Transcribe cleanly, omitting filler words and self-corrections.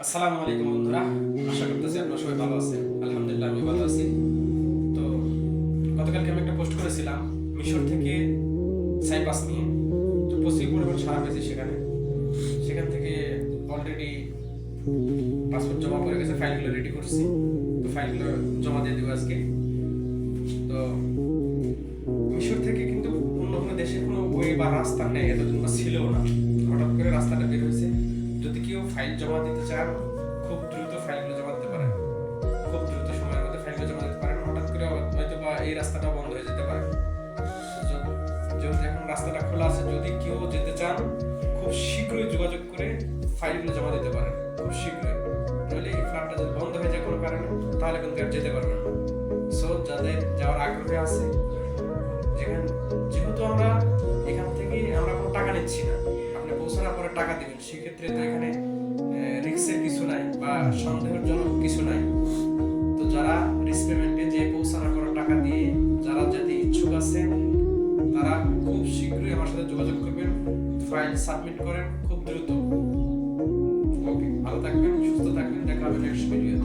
আসসালামু আলাইকুম বন্ধুরা, আশা করতেছি আপনারা সবাই ভালো আছেন। আলহামদুলিল্লাহ আমি ভালো আছি। তো গতকালকে আমি একটা পোস্ট করেছিলাম মিশর থেকে সাইপ্রাস নিয়ে। তো প্রচুর পরিমাণ সারা পেয়েছি সেখান থেকে অলরেডি পাসপোর্ট জমা পড়ে গেছে, ফাইলগুলো রেডি করছি। তো ফাইলগুলো জমা দিয়ে দেবো আজকে। তো মিশর থেকে কিন্তু অন্য কোনো দেশের কোনো ওয়ে বা রাস্তা নেই, এতদিন বা ছিলও না। হঠাৎ করে রাস্তাটা বের হয়েছে। যদি কেউ ফাইল জমা দিতে চান, খুব দ্রুত ফাইলগুলো জমা দিতে পারেন, খুব দ্রুত সময়ের মধ্যে ফাইলগুলো জমা দিতে পারেন। হঠাৎ করে হয়তো বা এই রাস্তাটা বন্ধ হয়ে যেতে পারে। যেহেতু এখন রাস্তাটা খোলা আছে, যদি কেউ যেতে চান খুব শীঘ্রই যোগাযোগ করে ফাইলগুলো জমা দিতে পারেন, খুব শীঘ্রই। নইলে এই ফ্লাইটটা যদি বন্ধ হয়ে যায় কোনো কারণে, তাহলে কিন্তু আর যেতে পারবেন না। সো যাদের যাওয়ার আগ্রহে আছে, যেহেতু আমরা এখান থেকে আমরা কোনো টাকা নিচ্ছি না, আপনি পৌঁছানোর পরে টাকা দিবেন, সেক্ষেত্রে তো এখানে রিস্কের কিছু নাই বা সন্দেহজনক কিছু নাই। তো যারা রিস্ক পেমেন্টে যে পৌঁছানোর পরে টাকা দিয়ে যারা যদি ইচ্ছুক আছেন, তারা খুব শীঘ্রই আমার সাথে যোগাযোগ করবেন, ফাইল সাবমিট করেন খুব দ্রুত। ওকে, ভালো থাকবেন, সুস্থ থাকবেন, দেখা হবে নেক্সট ভিডিও।